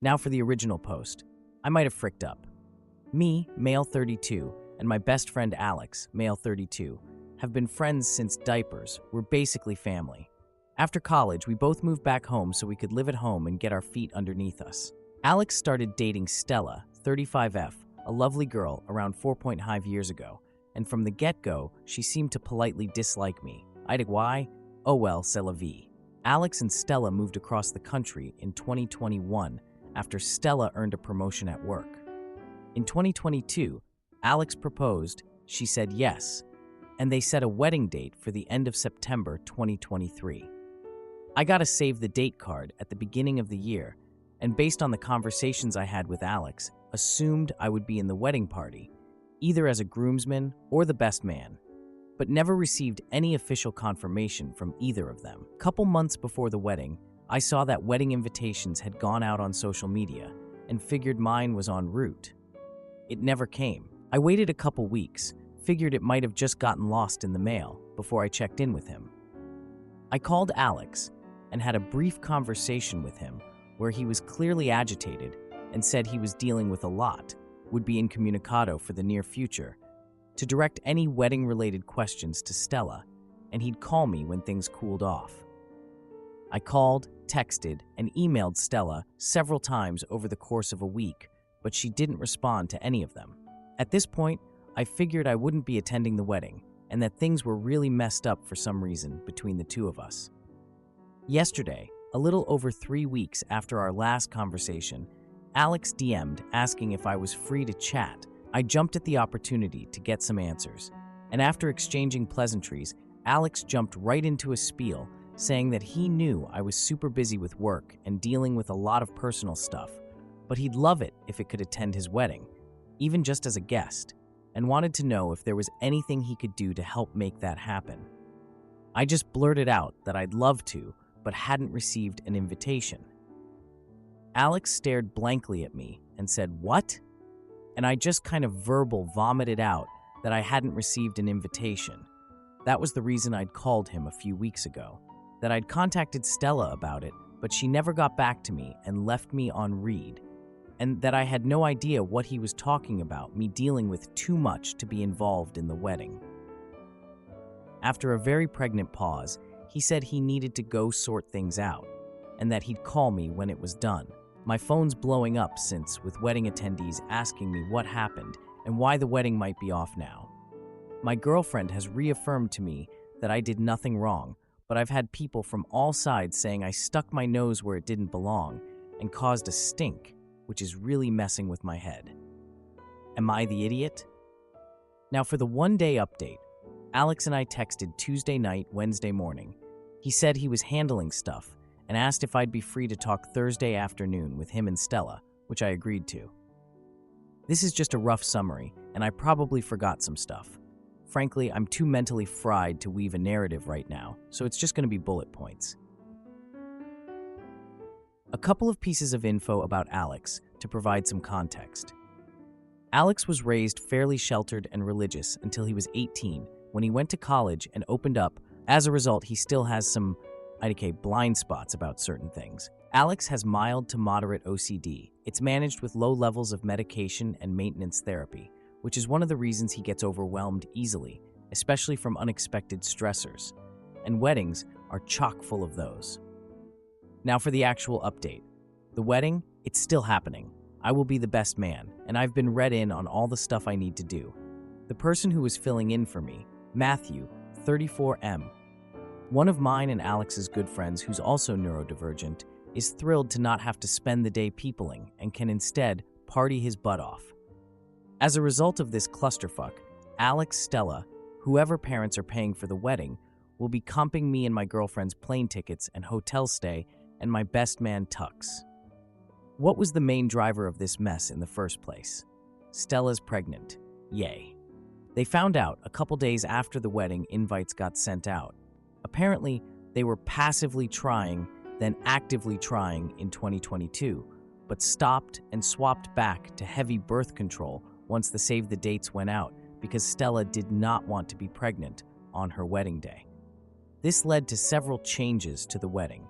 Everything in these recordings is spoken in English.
Now for the original post. I might have fricked up. Me, male 32, and my best friend Alex, male 32, have been friends since diapers. We're basically family. After college, we both moved back home so we could live at home and get our feet underneath us. Alex started dating Stella, 35F, a lovely girl, around 4.5 years ago, and from the get-go, she seemed to politely dislike me. Aita, why? Oh well, c'est la vie. Alex and Stella moved across the country in 2021 after Stella earned a promotion at work. In 2022, Alex proposed, she said yes, and they set a wedding date for the end of September 2023. I got a save the date card at the beginning of the year, and based on the conversations I had with Alex, assumed I would be in the wedding party, either as a groomsman or the best man, but never received any official confirmation from either of them. Couple months before the wedding, I saw that wedding invitations had gone out on social media and figured mine was en route. It never came. I waited a couple weeks, figured it might have just gotten lost in the mail before I checked in with him. I called Alex and had a brief conversation with him where he was clearly agitated and said he was dealing with a lot, would be incommunicado for the near future, to direct any wedding-related questions to Stella, and he'd call me when things cooled off. I called, texted, and emailed Stella several times over the course of a week, but she didn't respond to any of them. At this point, I figured I wouldn't be attending the wedding, and that things were really messed up for some reason between the two of us. Yesterday, a little over 3 weeks after our last conversation, Alex DM'd asking if I was free to chat. I jumped at the opportunity to get some answers, and after exchanging pleasantries, Alex jumped right into a spiel saying that he knew I was super busy with work and dealing with a lot of personal stuff, but he'd love it if it could attend his wedding, even just as a guest, and wanted to know if there was anything he could do to help make that happen. I just blurted out that I'd love to, but hadn't received an invitation. Alex stared blankly at me and said, "What?" And I just kind of verbal vomited out that I hadn't received an invitation. That was the reason I'd called him a few weeks ago, that I'd contacted Stella about it, but she never got back to me and left me on read, and that I had no idea what he was talking about, me dealing with too much to be involved in the wedding. After a very pregnant pause, he said he needed to go sort things out, and that he'd call me when it was done. My phone's blowing up since, with wedding attendees asking me what happened and why the wedding might be off now. My girlfriend has reaffirmed to me that I did nothing wrong, but I've had people from all sides saying I stuck my nose where it didn't belong and caused a stink, which is really messing with my head. Am I the idiot? Now for the one-day update, Alex and I texted Tuesday night, Wednesday morning. He said he was handling stuff and asked if I'd be free to talk Thursday afternoon with him and Stella, which I agreed to. This is just a rough summary, and I probably forgot some stuff. Frankly, I'm too mentally fried to weave a narrative right now, so it's just going to be bullet points. A couple of pieces of info about Alex to provide some context. Alex was raised fairly sheltered and religious until he was 18, when he went to college and opened up. As a result, he still has some blind spots about certain things. Alex has mild to moderate OCD. It's managed with low levels of medication and maintenance therapy, which is one of the reasons he gets overwhelmed easily, especially from unexpected stressors. And weddings are chock full of those. Now for the actual update. The wedding, it's still happening. I will be the best man, and I've been read in on all the stuff I need to do. The person who was filling in for me, Matthew, 34M, one of mine and Alex's good friends who's also neurodivergent, is thrilled to not have to spend the day peopling and can instead party his butt off. As a result of this clusterfuck, Alex, Stella, whoever parents are paying for the wedding, will be comping me and my girlfriend's plane tickets and hotel stay and my best man tux. What was the main driver of this mess in the first place? Stella's pregnant. Yay. They found out a couple days after the wedding invites got sent out. Apparently, they were passively trying, then actively trying in 2022, but stopped and swapped back to heavy birth control once the save the dates went out because Stella did not want to be pregnant on her wedding day. This led to several changes to the wedding,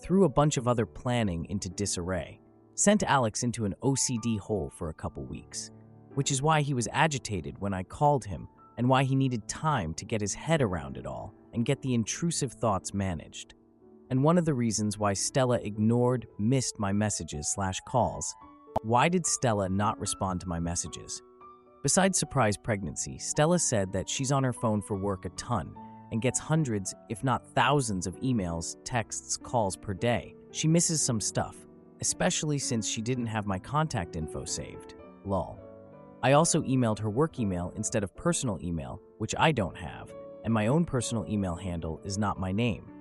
threw a bunch of other planning into disarray. sent Alex into an OCD hole for a couple weeks, which is why he was agitated when I called him and why he needed time to get his head around it all and get the intrusive thoughts managed. And one of the reasons why Stella ignored, missed my messages/calls. Why did Stella not respond to my messages? Besides surprise pregnancy, Stella said that she's on her phone for work a ton and gets hundreds, if not thousands, of emails, texts, calls per day. She misses some stuff, especially since she didn't have my contact info saved. Lol. I also emailed her work email instead of personal email, which I don't have, and my own personal email handle is not my name.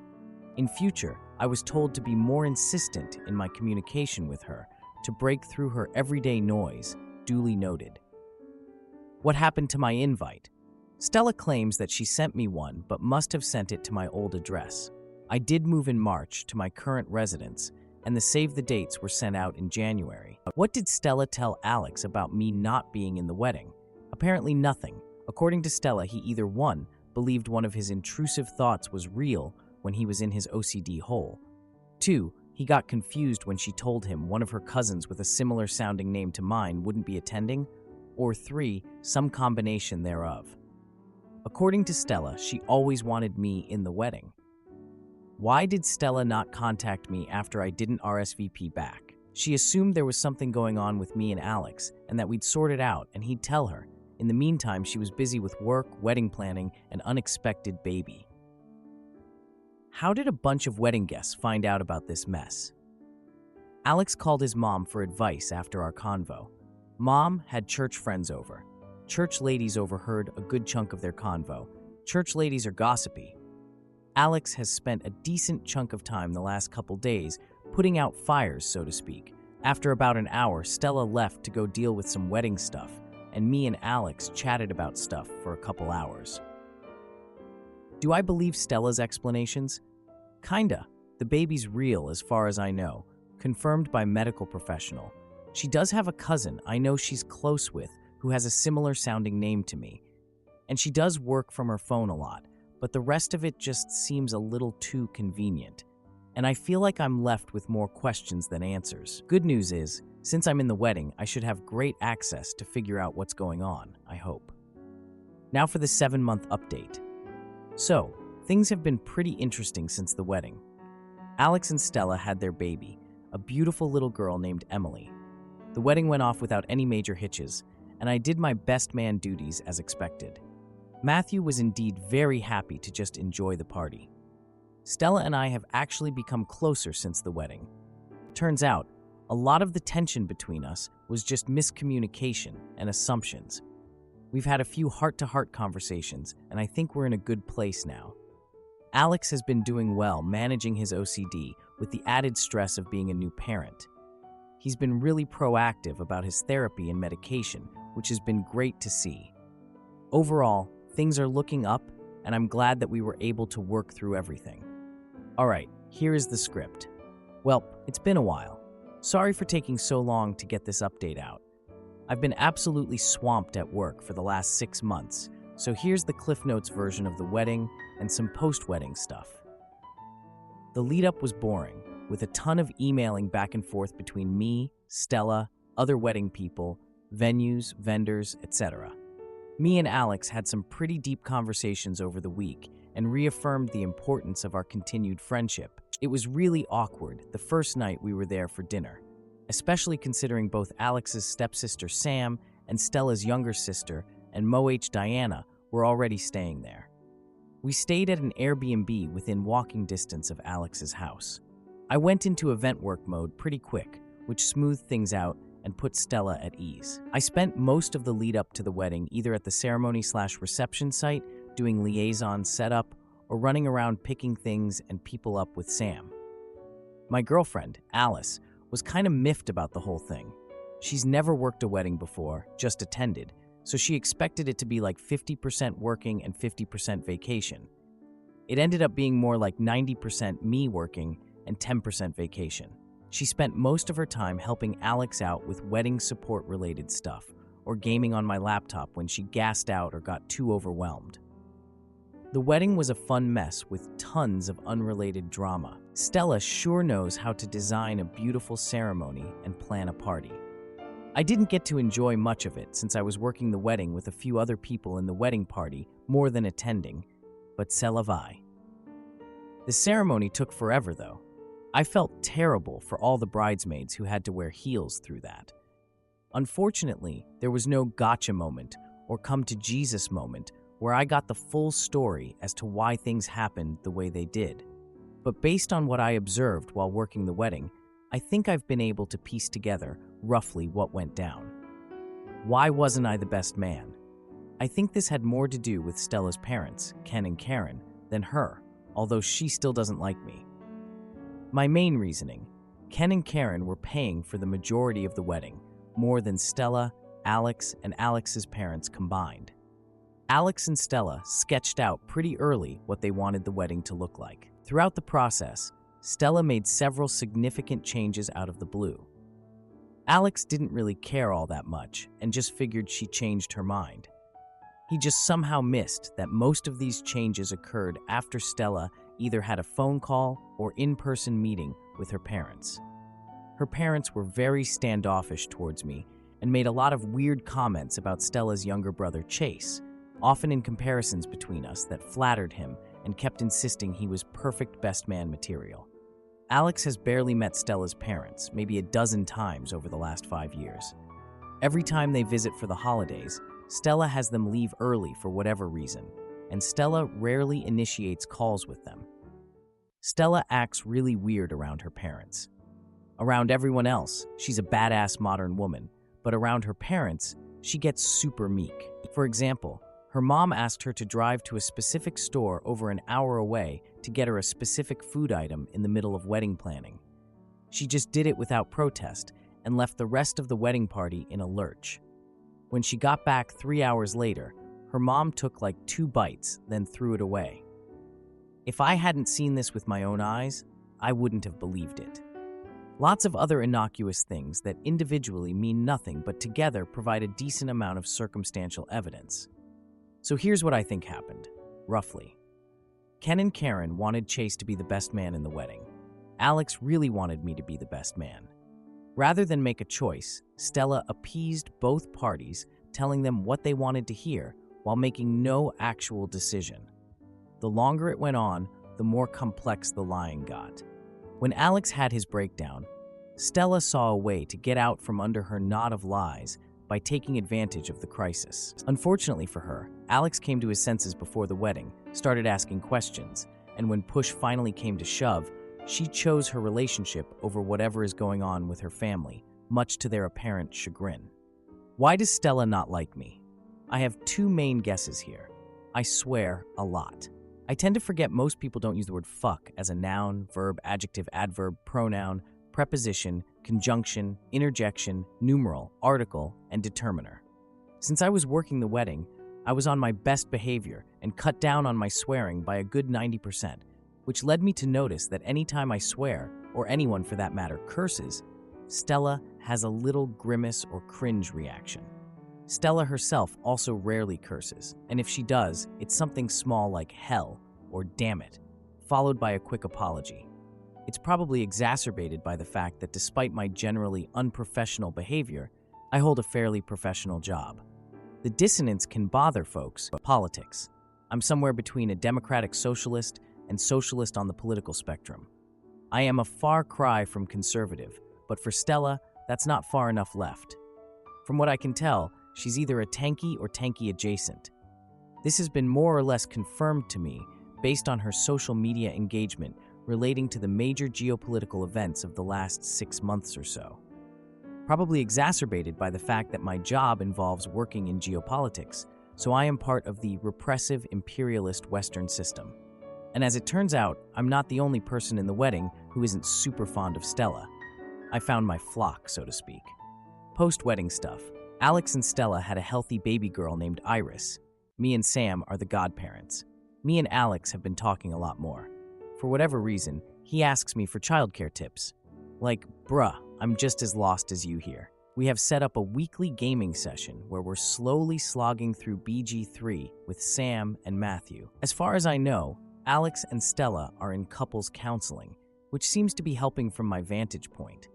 In future, I was told to be more insistent in my communication with her, to break through her everyday noise. Duly noted. What happened to my invite? Stella claims that she sent me one, but must have sent it to my old address. I did move in March to my current residence, and the save the dates were sent out in January. What did Stella tell Alex about me not being in the wedding? Apparently nothing. According to Stella, he either 1. Believed one of his intrusive thoughts was real when he was in his OCD hole. 2. He got confused when she told him one of her cousins with a similar sounding name to mine wouldn't be attending. Or 3. Some combination thereof. According to Stella, she always wanted me in the wedding. Why did Stella not contact me after I didn't RSVP back? She assumed there was something going on with me and Alex, and that we'd sort it out and he'd tell her. In the meantime, she was busy with work, wedding planning, and unexpected baby. How did a bunch of wedding guests find out about this mess? Alex called his mom for advice after our convo. Mom had church friends over. Church ladies overheard a good chunk of their convo. Church ladies are gossipy. Alex has spent a decent chunk of time the last couple days putting out fires, so to speak. After about an hour, Stella left to go deal with some wedding stuff, and me and Alex chatted about stuff for a couple hours. Do I believe Stella's explanations? Kinda. The baby's real as far as I know, confirmed by medical professional. She does have a cousin I know she's close with who has a similar sounding name to me. And she does work from her phone a lot, but the rest of it just seems a little too convenient. And I feel like I'm left with more questions than answers. Good news is, since I'm in the wedding, I should have great access to figure out what's going on, I hope. Now for the 7-month update. So, things have been pretty interesting since the wedding. Alex and Stella had their baby, a beautiful little girl named Emily. The wedding went off without any major hitches, and I did my best man duties as expected. Matthew was indeed very happy to just enjoy the party. Stella and I have actually become closer since the wedding. Turns out, a lot of the tension between us was just miscommunication and assumptions. We've had a few heart-to-heart conversations, and I think we're in a good place now. Alex has been doing well managing his OCD with the added stress of being a new parent. He's been really proactive about his therapy and medication, which has been great to see. Overall, things are looking up, and I'm glad that we were able to work through everything. Alright, here is the script. Well, it's been a while. Sorry for taking so long to get this update out. I've been absolutely swamped at work for the last 6 months, so here's the Cliff Notes version of the wedding and some post-wedding stuff. The lead-up was boring, with a ton of emailing back and forth between me, Stella, other wedding people, venues, vendors, etc. Me and Alex had some pretty deep conversations over the week and reaffirmed the importance of our continued friendship. It was really awkward the first night we were there for dinner, especially considering both Alex's stepsister Sam and Stella's younger sister and Moh Diana were already staying there. We stayed at an Airbnb within walking distance of Alex's house. I went into event work mode pretty quick, which smoothed things out and put Stella at ease. I spent most of the lead up to the wedding either at the ceremony/reception site, doing liaison setup, or running around picking things and people up with Sam. My girlfriend, Alice, was kind of miffed about the whole thing. She's never worked a wedding before, just attended, so she expected it to be like 50% working and 50% vacation. It ended up being more like 90% me working and 10% vacation. She spent most of her time helping Alex out with wedding support-related stuff, or gaming on my laptop when she gassed out or got too overwhelmed. The wedding was a fun mess with tons of unrelated drama. Stella sure knows how to design a beautiful ceremony and plan a party. I didn't get to enjoy much of it since I was working the wedding with a few other people in the wedding party more than attending, but c'est la vie. The ceremony took forever though. I felt terrible for all the bridesmaids who had to wear heels through that. Unfortunately, there was no gotcha moment or come to Jesus moment where I got the full story as to why things happened the way they did. But based on what I observed while working the wedding, I think I've been able to piece together roughly what went down. Why wasn't I the best man? I think this had more to do with Stella's parents, Ken and Karen, than her, although she still doesn't like me. My main reasoning: Ken and Karen were paying for the majority of the wedding, more than Stella, Alex, and Alex's parents combined. Alex and Stella sketched out pretty early what they wanted the wedding to look like. Throughout the process, Stella made several significant changes out of the blue. Alex didn't really care all that much and just figured she changed her mind. He just somehow missed that most of these changes occurred after Stella either had a phone call or in-person meeting with her parents. Her parents were very standoffish towards me and made a lot of weird comments about Stella's younger brother Chase, often in comparisons between us that flattered him and kept insisting he was perfect best man material. Alex has barely met Stella's parents, maybe a dozen times over the last 5 years. Every time they visit for the holidays, Stella has them leave early for whatever reason, and Stella rarely initiates calls with them. Stella acts really weird around her parents. Around everyone else, she's a badass modern woman, but around her parents, she gets super meek. For example, her mom asked her to drive to a specific store over an hour away to get her a specific food item in the middle of wedding planning. She just did it without protest and left the rest of the wedding party in a lurch. When she got back 3 hours later, her mom took like 2 bites, then threw it away. If I hadn't seen this with my own eyes, I wouldn't have believed it. Lots of other innocuous things that individually mean nothing but together provide a decent amount of circumstantial evidence. So here's what I think happened, roughly. Ken and Karen wanted Chase to be the best man in the wedding. Alex really wanted me to be the best man. Rather than make a choice, Stella appeased both parties, telling them what they wanted to hear while making no actual decision. The longer it went on, the more complex the lying got. When Alex had his breakdown, Stella saw a way to get out from under her knot of lies by taking advantage of the crisis. Unfortunately for her, Alex came to his senses before the wedding, started asking questions, and when push finally came to shove, she chose her relationship over whatever is going on with her family, much to their apparent chagrin. Why does Stella not like me? I have 2 main guesses here. I swear a lot. I tend to forget most people don't use the word fuck as a noun, verb, adjective, adverb, pronoun, preposition, conjunction, interjection, numeral, article, and determiner. Since I was working the wedding, I was on my best behavior and cut down on my swearing by a good 90%, which led me to notice that anytime I swear, or anyone for that matter curses, Stella has a little grimace or cringe reaction. Stella herself also rarely curses, and if she does, it's something small like hell or damn it, followed by a quick apology. It's probably exacerbated by the fact that despite my generally unprofessional behavior, I hold a fairly professional job. The dissonance can bother folks. Politics. I'm somewhere between a democratic socialist and socialist on the political spectrum. I am a far cry from conservative, but for Stella, that's not far enough left. From what I can tell, she's either a tanky or tanky adjacent. This has been more or less confirmed to me based on her social media engagement relating to the major geopolitical events of the last 6 months or so. Probably exacerbated by the fact that my job involves working in geopolitics, so I am part of the repressive imperialist Western system. And as it turns out, I'm not the only person in the wedding who isn't super fond of Stella. I found my flock, so to speak. Post-wedding stuff. Alex and Stella had a healthy baby girl named Iris. Me and Sam are the godparents. Me and Alex have been talking a lot more. For whatever reason, he asks me for childcare tips. Like, bruh, I'm just as lost as you here. We have set up a weekly gaming session where we're slowly slogging through BG3 with Sam and Matthew. As far as I know, Alex and Stella are in couples counseling, which seems to be helping from my vantage point.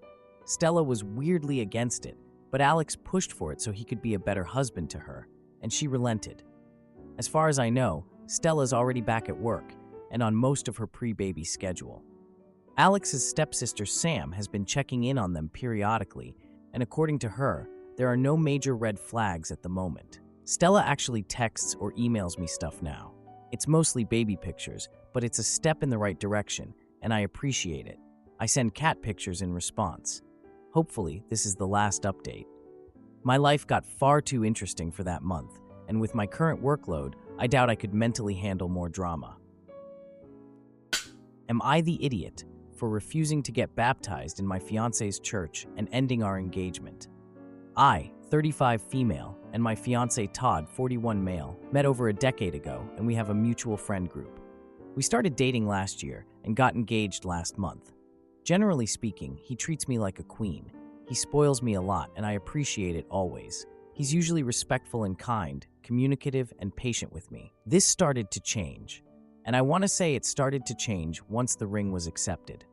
Stella was weirdly against it, but Alex pushed for it so he could be a better husband to her, and she relented. As far as I know, Stella's already back at work and on most of her pre-baby schedule. Alex's stepsister Sam has been checking in on them periodically, and according to her, there are no major red flags at the moment. Stella actually texts or emails me stuff now. It's mostly baby pictures, but it's a step in the right direction, and I appreciate it. I send cat pictures in response. Hopefully, this is the last update. My life got far too interesting for that month, and with my current workload, I doubt I could mentally handle more drama. Am I the idiot for refusing to get baptized in my fiancé's church and ending our engagement? I, 35 female, and my fiancé Todd, 41 male, met over a decade ago, and we have a mutual friend group. We started dating last year and got engaged last month. Generally speaking, he treats me like a queen. He spoils me a lot, and I appreciate it always. He's usually respectful and kind, communicative and patient with me. This started to change, and I want to say it started to change once the ring was accepted.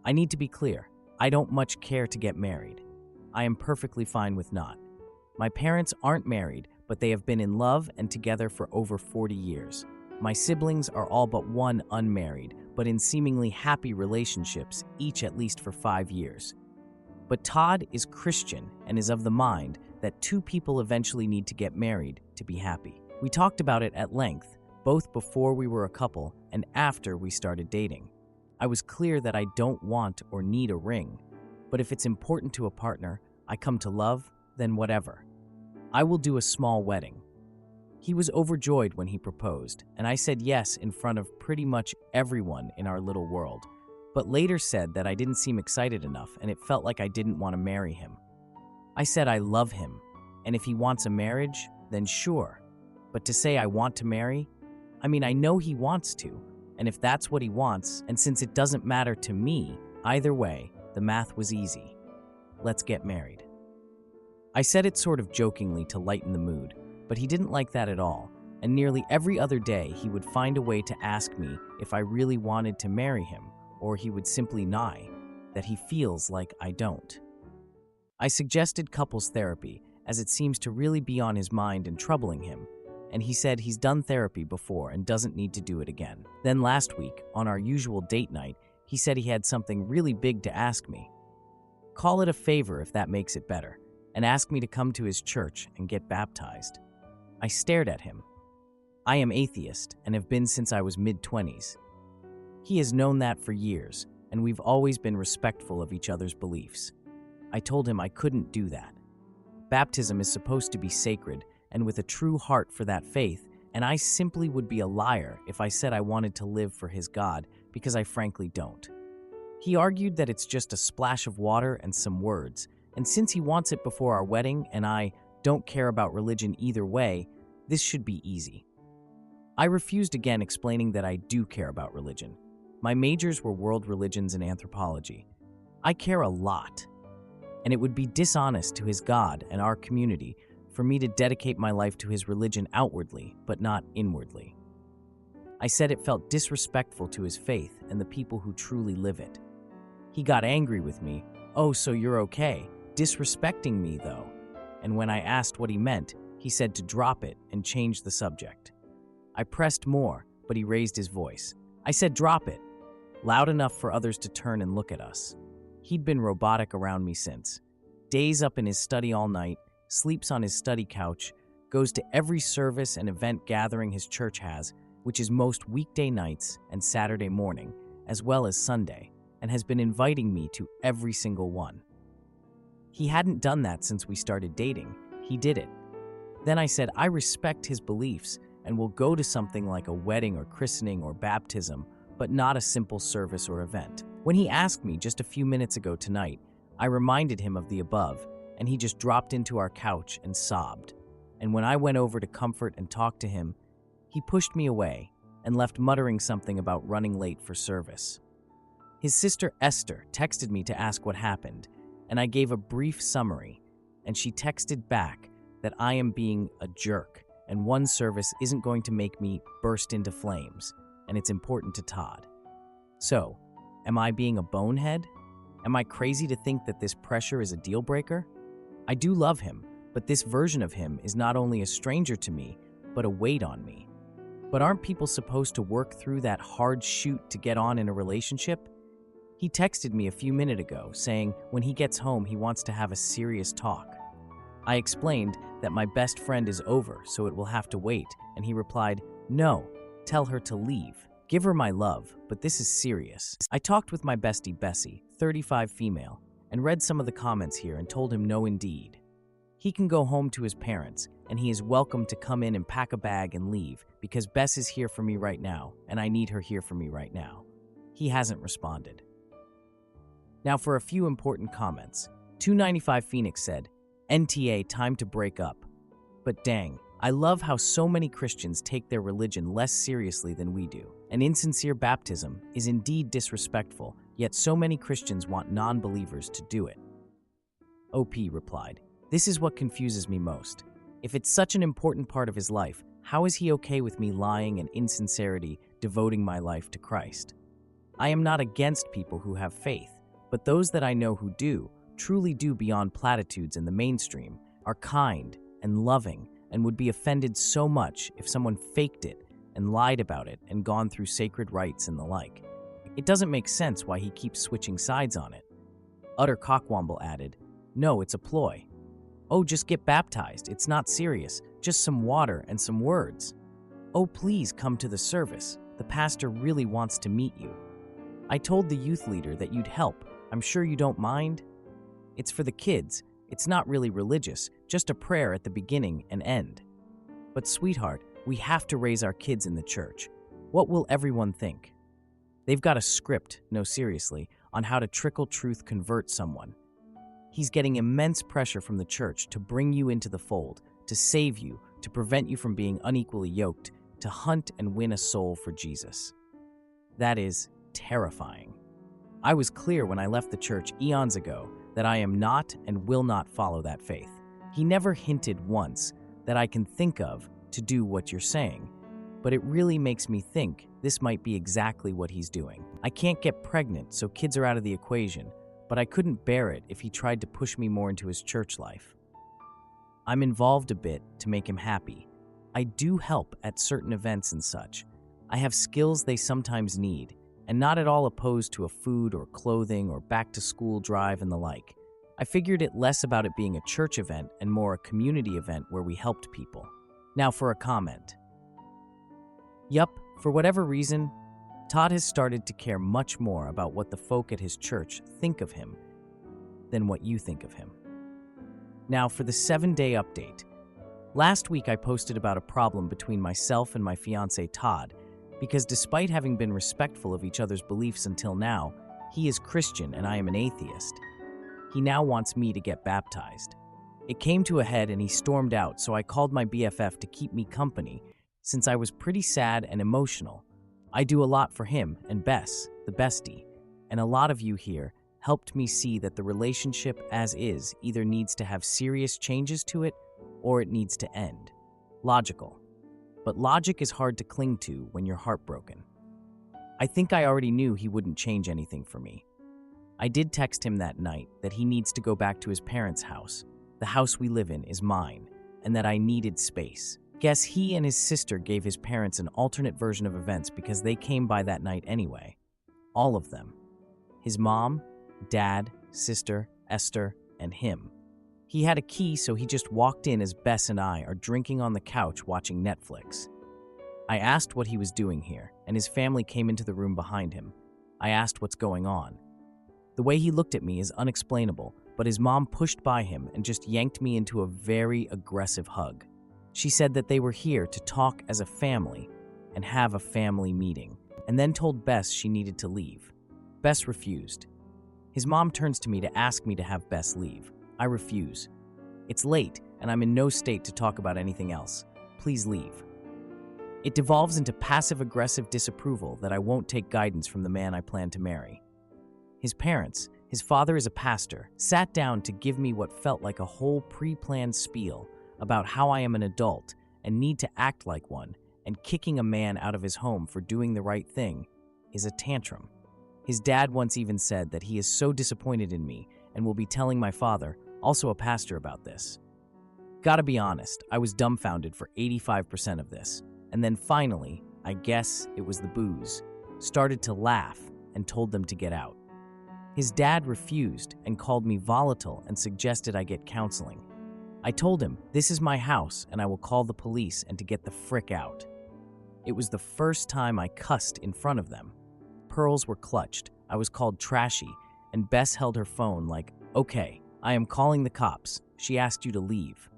I need to be clear, I don't much care to get married. I am perfectly fine with not. My parents aren't married, but they have been in love and together for over 40 years. My siblings are all but one unmarried, but in seemingly happy relationships, each at least for 5 years. But Todd is Christian and is of the mind that two people eventually need to get married to be happy. We talked about it at length, both before we were a couple and after we started dating. I was clear that I don't want or need a ring, but if it's important to a partner I come to love, then whatever. I will do a small wedding. He was overjoyed when he proposed, and I said yes in front of pretty much everyone in our little world, but later said that I didn't seem excited enough and it felt like I didn't want to marry him. I said I love him, and if he wants a marriage, then sure. But to say I want to marry? I mean, I know he wants to, and if that's what he wants, and since it doesn't matter to me, either way, the math was easy. Let's get married. I said it sort of jokingly to lighten the mood, but he didn't like that at all, and nearly every other day he would find a way to ask me if I really wanted to marry him, or he would simply nigh that he feels like I don't. I suggested couples therapy, as it seems to really be on his mind and troubling him, and he said he's done therapy before and doesn't need to do it again. Then last week, on our usual date night, he said he had something really big to ask me. Call it a favor if that makes it better, and ask me to come to his church and get baptized. I stared at him. I am atheist and have been since I was mid-20s. He has known that for years, and we've always been respectful of each other's beliefs. I told him I couldn't do that. Baptism is supposed to be sacred and with a true heart for that faith, and I simply would be a liar if I said I wanted to live for his God, because I frankly don't. He argued that it's just a splash of water and some words, and since he wants it before our wedding and I don't care about religion either way, this should be easy. I refused again, explaining that I do care about religion. My majors were world religions and anthropology. I care a lot, and it would be dishonest to his God and our community for me to dedicate my life to his religion outwardly, but not inwardly. I said it felt disrespectful to his faith and the people who truly live it. He got angry with me. Oh, so you're okay, disrespecting me though. And when I asked what he meant, he said to drop it and change the subject. I pressed more, but he raised his voice. I said drop it, loud enough for others to turn and look at us. He'd been robotic around me since. Days up in his study all night, sleeps on his study couch, goes to every service and event gathering his church has, which is most weekday nights and Saturday morning, as well as Sunday, and has been inviting me to every single one. He hadn't done that since we started dating. He did it. Then I said I respect his beliefs and will go to something like a wedding or christening or baptism, but not a simple service or event. When he asked me just a few minutes ago tonight, I reminded him of the above, and he just dropped into our couch and sobbed. And when I went over to comfort and talk to him, he pushed me away and left muttering something about running late for service. His sister Esther texted me to ask what happened, and I gave a brief summary, and she texted back that I am being a jerk, and one service isn't going to make me burst into flames, and it's important to Todd. So, Am I being a bonehead? Am I crazy to think that this pressure is a deal breaker? I do love him, but this version of him is not only a stranger to me, but a weight on me. But aren't people supposed to work through that hard chute to get on in a relationship? He texted me a few minutes ago saying when he gets home he wants to have a serious talk. I explained that my best friend is over, so it will have to wait, and he replied, "No, tell her to leave. Give her my love, but this is serious." I talked with my bestie Bessie, 35 female, and read some of the comments here and told him no indeed. He can go home to his parents, and he is welcome to come in and pack a bag and leave because Bess is here for me right now, and I need her here for me right now. He hasn't responded. Now for a few important comments. 295 Phoenix said, "NTA, time to break up." But dang, I love how so many Christians take their religion less seriously than we do. An insincere baptism is indeed disrespectful, yet so many Christians want non-believers to do it. OP replied, "This is what confuses me most. If it's such an important part of his life, how is he okay with me lying and insincerity, devoting my life to Christ? I am not against people who have faith, but those that I know who do, truly do beyond platitudes in the mainstream, are kind and loving and would be offended so much if someone faked it and lied about it and gone through sacred rites and the like. It doesn't make sense why he keeps switching sides on it." Utter Cockwomble added, "No, it's a ploy. Oh, just get baptized. It's not serious. Just some water and some words. Oh, please come to the service. The pastor really wants to meet you. I told the youth leader that you'd help. I'm sure you don't mind. It's for the kids. It's not really religious, just a prayer at the beginning and end. But sweetheart, we have to raise our kids in the church. What will everyone think? They've got a script, no seriously, on how to trickle truth convert someone. He's getting immense pressure from the church to bring you into the fold, to save you, to prevent you from being unequally yoked, to hunt and win a soul for Jesus. That is terrifying. I was clear when I left the church eons ago that I am not and will not follow that faith. He never hinted once that I can think of to do what you're saying, but it really makes me think this might be exactly what he's doing. I can't get pregnant, so kids are out of the equation, but I couldn't bear it if he tried to push me more into his church life. I'm involved a bit to make him happy. I do help at certain events and such. I have skills they sometimes need, and not at all opposed to a food or clothing or back-to-school drive and the like. I figured it less about it being a church event and more a community event where we helped people. Now for a comment. Yup, for whatever reason, Todd has started to care much more about what the folk at his church think of him than what you think of him. Now for the 7-day update. Last week I posted about a problem between myself and my fiancé Todd, because despite having been respectful of each other's beliefs until now, he is Christian and I am an atheist. He now wants me to get baptized. It came to a head and he stormed out, so I called my BFF to keep me company, since I was pretty sad and emotional. I do a lot for him and Bess, the bestie, and a lot of you here helped me see that the relationship as is either needs to have serious changes to it or it needs to end. Logical. But logic is hard to cling to when you're heartbroken. I think I already knew he wouldn't change anything for me. I did text him that night that he needs to go back to his parents' house. The house we live in is mine, and that I needed space. Guess he and his sister gave his parents an alternate version of events because they came by that night anyway. All of them. His mom, dad, sister, Esther, and him. He had a key, so he just walked in as Bess and I are drinking on the couch watching Netflix. I asked what he was doing here, and his family came into the room behind him. I asked what's going on. The way he looked at me is unexplainable, but his mom pushed by him and just yanked me into a very aggressive hug. She said that they were here to talk as a family and have a family meeting, and then told Bess she needed to leave. Bess refused. His mom turns to me to ask me to have Bess leave. I refuse. It's late, and I'm in no state to talk about anything else. Please leave. It devolves into passive-aggressive disapproval that I won't take guidance from the man I plan to marry. His parents, his father is a pastor, sat down to give me what felt like a whole pre-planned spiel about how I am an adult and need to act like one, and kicking a man out of his home for doing the right thing is a tantrum. His dad once even said that he is so disappointed in me and will be telling my father, also a pastor, about this. Gotta be honest, I was dumbfounded for 85% of this. And then finally, I guess it was the booze, started to laugh and told them to get out. His dad refused and called me volatile and suggested I get counseling. I told him, this is my house and I will call the police and to get the frick out. It was the first time I cussed in front of them. Pearls were clutched, I was called trashy, and Bess held her phone like, okay, I am calling the cops. She asked you to leave.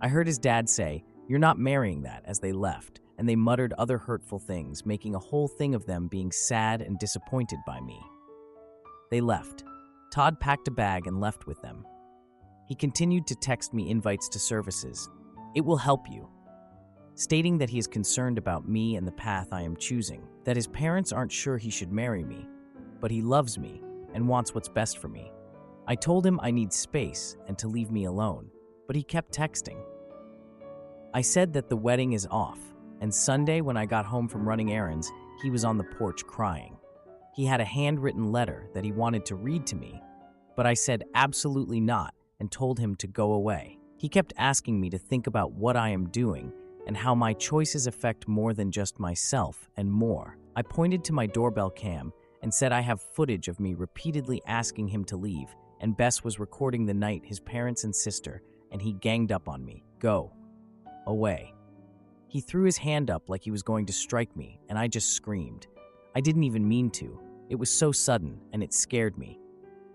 I heard his dad say, you're not marrying that, as they left, and they muttered other hurtful things, making a whole thing of them being sad and disappointed by me. They left. Todd packed a bag and left with them. He continued to text me invites to services. It will help you. Stating that he is concerned about me and the path I am choosing, that his parents aren't sure he should marry me, but he loves me and wants what's best for me. I told him I need space and to leave me alone, but he kept texting. I said that the wedding is off, and Sunday when I got home from running errands, he was on the porch crying. He had a handwritten letter that he wanted to read to me, but I said absolutely not and told him to go away. He kept asking me to think about what I am doing and how my choices affect more than just myself and more. I pointed to my doorbell cam and said I have footage of me repeatedly asking him to leave, and Bess was recording the night his parents and sister, and he ganged up on me. Go. Away. He threw his hand up like he was going to strike me, and I just screamed. I didn't even mean to. It was so sudden, and it scared me.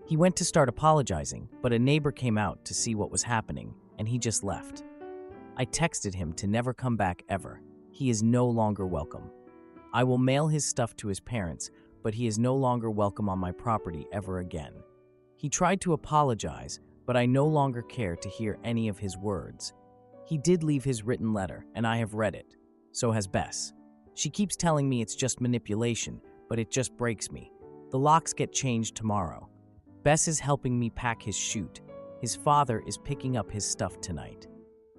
He went to start apologizing, but a neighbor came out to see what was happening, and he just left. I texted him to never come back ever. He is no longer welcome. I will mail his stuff to his parents, but he is no longer welcome on my property ever again. He tried to apologize, but I no longer care to hear any of his words. He did leave his written letter, and I have read it. So has Bess. She keeps telling me it's just manipulation, but it just breaks me. The locks get changed tomorrow. Bess is helping me pack his chute. His father is picking up his stuff tonight.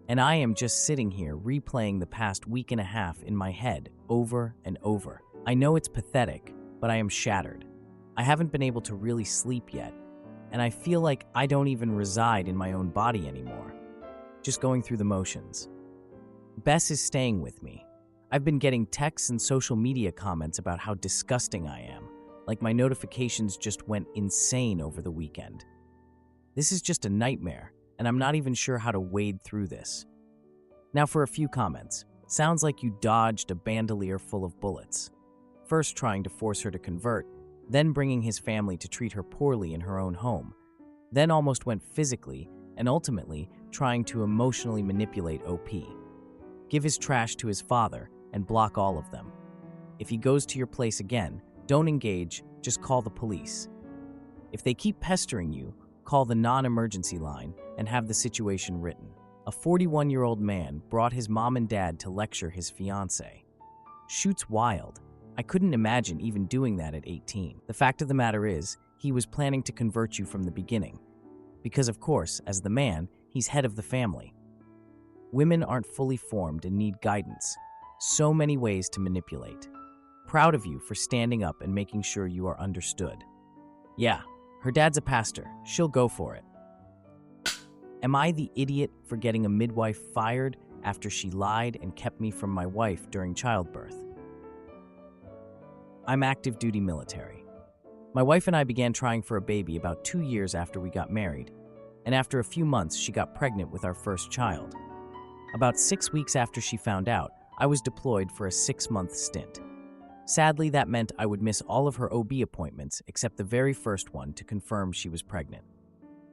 And I am just sitting here replaying the past week and a half in my head over and over. I know it's pathetic, but I am shattered. I haven't been able to really sleep yet, and I feel like I don't even reside in my own body anymore. Just going through the motions. Bess is staying with me. I've been getting texts and social media comments about how disgusting I am, like my notifications just went insane over the weekend. This is just a nightmare, and I'm not even sure how to wade through this. Now for a few comments. Sounds like you dodged a bandolier full of bullets. First trying to force her to convert, then bringing his family to treat her poorly in her own home, then almost went physically, and ultimately trying to emotionally manipulate OP. Give his trash to his father and block all of them. If he goes to your place again, don't engage, just call the police. If they keep pestering you, call the non-emergency line and have the situation written. A 41-year-old man brought his mom and dad to lecture his fiancée. Shoot's wild. I couldn't imagine even doing that at 18. The fact of the matter is, he was planning to convert you from the beginning. Because of course, as the man, he's head of the family. Women aren't fully formed and need guidance. So many ways to manipulate. Proud of you for standing up and making sure you are understood. Yeah, her dad's a pastor. She'll go for it. Am I the idiot for getting a midwife fired after she lied and kept me from my wife during childbirth? I'm active duty military. My wife and I began trying for a baby about 2 years after we got married, and after a few months, she got pregnant with our first child. About 6 weeks after she found out, I was deployed for a 6-month stint. Sadly, that meant I would miss all of her OB appointments except the very first one to confirm she was pregnant.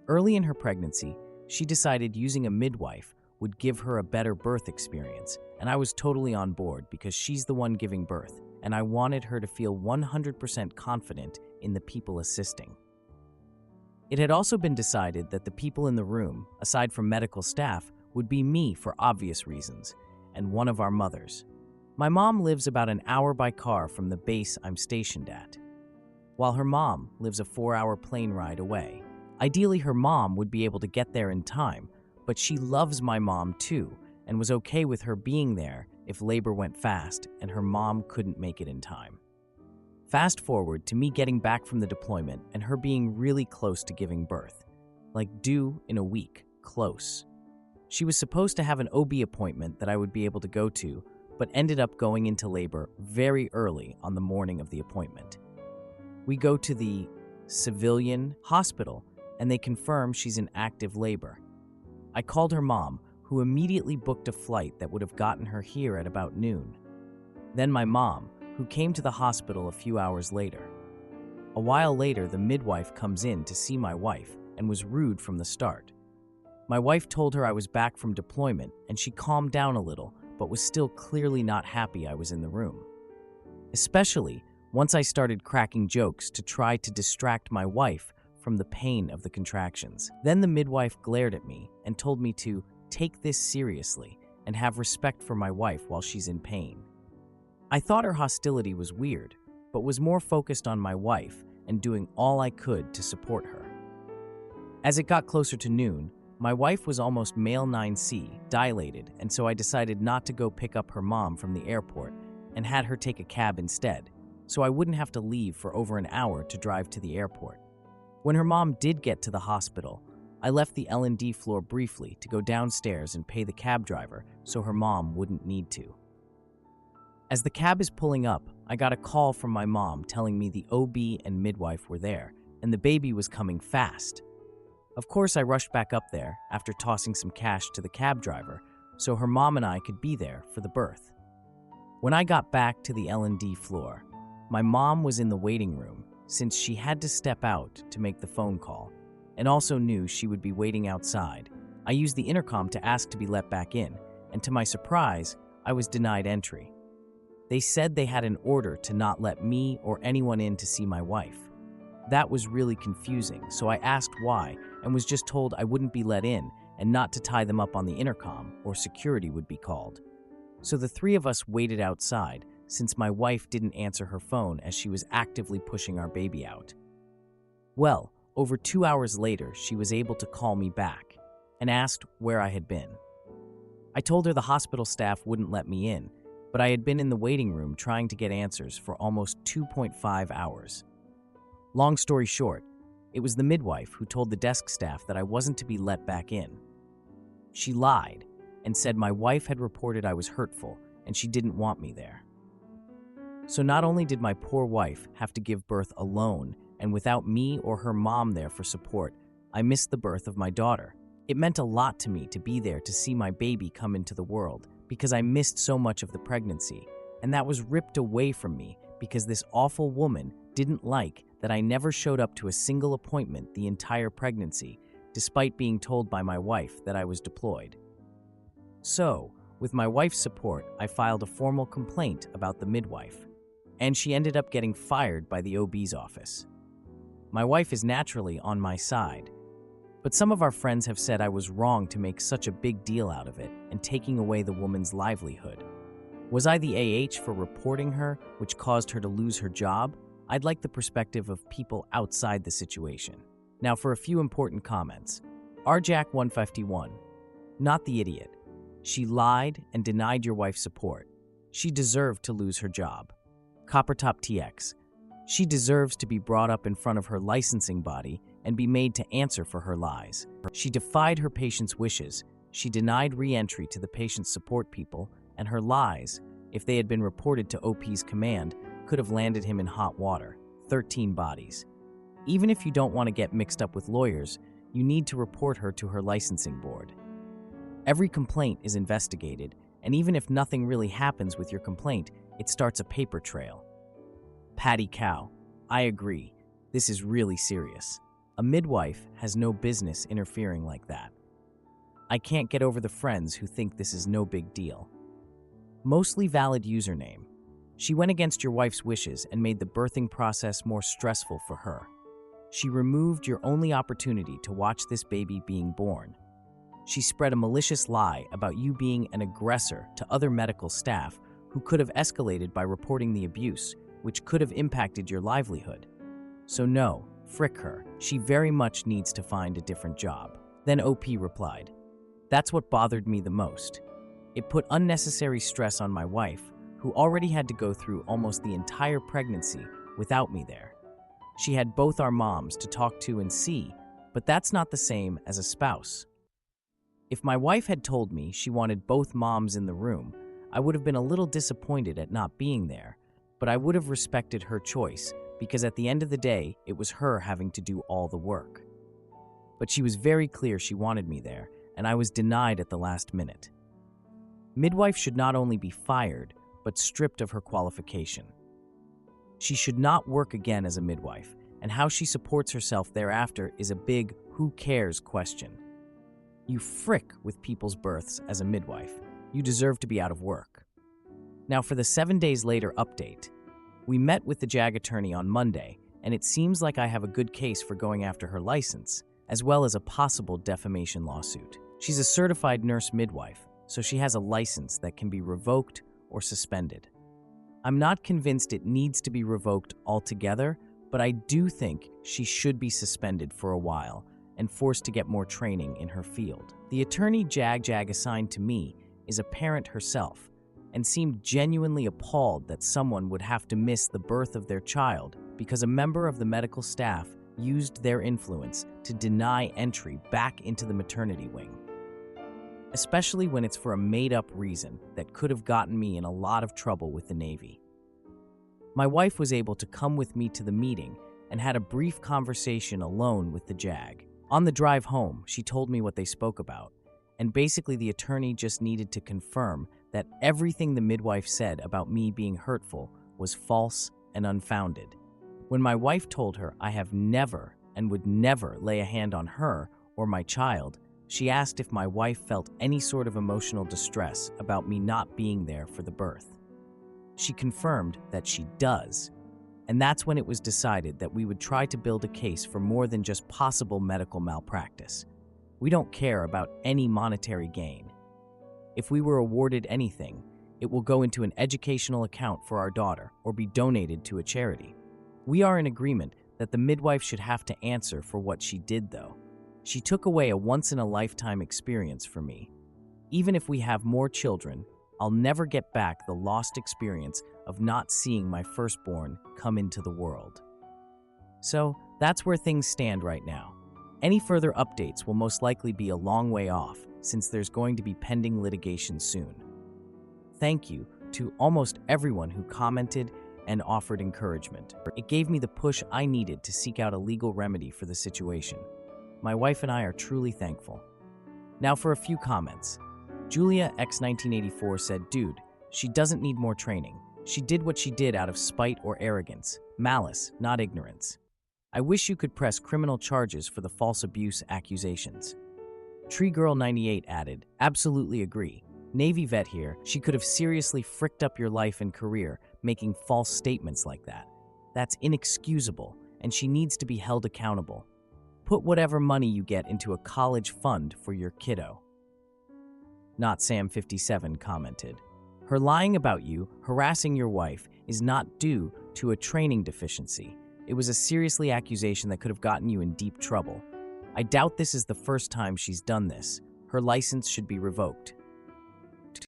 Early in her pregnancy, she decided using a midwife would give her a better birth experience, and I was totally on board because she's the one giving birth, and I wanted her to feel 100% confident in the people assisting. It had also been decided that the people in the room, aside from medical staff, would be me for obvious reasons, and one of our mothers. My mom lives about an hour by car from the base I'm stationed at, while her mom lives a 4-hour plane ride away. Ideally, her mom would be able to get there in time, but she loves my mom too, and was okay with her being there if labor went fast and her mom couldn't make it in time. Fast forward to me getting back from the deployment and her being really close to giving birth. Like due in a week, close. She was supposed to have an OB appointment that I would be able to go to, but ended up going into labor very early on the morning of the appointment. We go to the civilian hospital, and they confirm she's in active labor. I called her mom, who immediately booked a flight that would have gotten her here at about noon. Then my mom, who came to the hospital a few hours later. A while later, the midwife comes in to see my wife and was rude from the start. My wife told her I was back from deployment, and she calmed down a little, but was still clearly not happy I was in the room. Especially once I started cracking jokes to try to distract my wife from the pain of the contractions. Then the midwife glared at me and told me to take this seriously and have respect for my wife while she's in pain. I thought her hostility was weird, but was more focused on my wife and doing all I could to support her. As it got closer to noon, my wife was almost male 9C, dilated, and so I decided not to go pick up her mom from the airport and had her take a cab instead, so I wouldn't have to leave for over an hour to drive to the airport. When her mom did get to the hospital, I left the L&D floor briefly to go downstairs and pay the cab driver so her mom wouldn't need to. As the cab is pulling up, I got a call from my mom telling me the OB and midwife were there, and the baby was coming fast. Of course, I rushed back up there after tossing some cash to the cab driver so her mom and I could be there for the birth. When I got back to the L&D floor, my mom was in the waiting room since she had to step out to make the phone call and also knew she would be waiting outside. I used the intercom to ask to be let back in, and to my surprise, I was denied entry. They said they had an order to not let me or anyone in to see my wife. That was really confusing, so I asked why and was just told I wouldn't be let in and not to tie them up on the intercom or security would be called. So the three of us waited outside since my wife didn't answer her phone as she was actively pushing our baby out. Well, over 2 hours later, she was able to call me back and asked where I had been. I told her the hospital staff wouldn't let me in, but I had been in the waiting room trying to get answers for almost 2.5 hours. Long story short, it was the midwife who told the desk staff that I wasn't to be let back in. She lied and said my wife had reported I was hurtful and she didn't want me there. So not only did my poor wife have to give birth alone and without me or her mom there for support, I missed the birth of my daughter. It meant a lot to me to be there to see my baby come into the world because I missed so much of the pregnancy, and that was ripped away from me because this awful woman didn't like that I never showed up to a single appointment the entire pregnancy, despite being told by my wife that I was deployed. So, with my wife's support, I filed a formal complaint about the midwife, and she ended up getting fired by the OB's office. My wife is naturally on my side, but some of our friends have said I was wrong to make such a big deal out of it and taking away the woman's livelihood. Was I the AH for reporting her, which caused her to lose her job? I'd like the perspective of people outside the situation. Now for a few important comments. RJack 151. Not the idiot. She lied and denied your wife support. She deserved to lose her job. Coppertop TX. She deserves to be brought up in front of her licensing body and be made to answer for her lies. She defied her patient's wishes. She denied re-entry to the patient's support people, and her lies, if they had been reported to OP's command, could have landed him in hot water. 13 bodies. Even if you don't want to get mixed up with lawyers, you need to report her to her licensing board. Every complaint is investigated, and even if nothing really happens with your complaint, it starts a paper trail. Patty Cow. I agree. This is really serious. A midwife has no business interfering like that. I can't get over the friends who think this is no big deal. Mostly valid username. She went against your wife's wishes and made the birthing process more stressful for her. She removed your only opportunity to watch this baby being born. She spread a malicious lie about you being an aggressor to other medical staff who could have escalated by reporting the abuse, which could have impacted your livelihood. So no, frick her. She very much needs to find a different job. Then OP replied, "That's what bothered me the most. It put unnecessary stress on my wife, who already had to go through almost the entire pregnancy without me there. She had both our moms to talk to and see, but that's not the same as a spouse. If my wife had told me she wanted both moms in the room, I would have been a little disappointed at not being there, but I would have respected her choice because at the end of the day, it was her having to do all the work. But she was very clear she wanted me there, and I was denied at the last minute. Midwife should not only be fired, but stripped of her qualification. She should not work again as a midwife, and how she supports herself thereafter is a big who cares question. You frick with people's births as a midwife. You deserve to be out of work. Now for the 7 days later update. We met with the JAG attorney on Monday, and it seems like I have a good case for going after her license, as well as a possible defamation lawsuit. She's a certified nurse midwife, so she has a license that can be revoked or suspended. I'm not convinced it needs to be revoked altogether, but I do think she should be suspended for a while and forced to get more training in her field. The attorney JAG assigned to me is a parent herself and seemed genuinely appalled that someone would have to miss the birth of their child because a member of the medical staff used their influence to deny entry back into the maternity wing. Especially when it's for a made-up reason that could have gotten me in a lot of trouble with the Navy. My wife was able to come with me to the meeting and had a brief conversation alone with the JAG. On the drive home, she told me what they spoke about, and basically the attorney just needed to confirm that everything the midwife said about me being hurtful was false and unfounded. When my wife told her I have never and would never lay a hand on her or my child, she asked if my wife felt any sort of emotional distress about me not being there for the birth. She confirmed that she does, and that's when it was decided that we would try to build a case for more than just possible medical malpractice. We don't care about any monetary gain. If we were awarded anything, it will go into an educational account for our daughter or be donated to a charity. We are in agreement that the midwife should have to answer for what she did, though. She took away a once-in-a-lifetime experience for me. Even if we have more children, I'll never get back the lost experience of not seeing my firstborn come into the world. So, that's where things stand right now. Any further updates will most likely be a long way off, since there's going to be pending litigation soon. Thank you to almost everyone who commented and offered encouragement. It gave me the push I needed to seek out a legal remedy for the situation. My wife and I are truly thankful. Now for a few comments. Julia X1984 said, "Dude, she doesn't need more training. She did what she did out of spite or arrogance, malice, not ignorance. I wish you could press criminal charges for the false abuse accusations." TreeGirl98 added, "Absolutely agree. Navy vet here, she could have seriously fricked up your life and career making false statements like that. That's inexcusable, and she needs to be held accountable. Put whatever money you get into a college fund for your kiddo." Not Sam57 commented, "Her lying about you, harassing your wife, is not due to a training deficiency. It was a seriously accusation that could have gotten you in deep trouble. I doubt this is the first time she's done this. Her license should be revoked."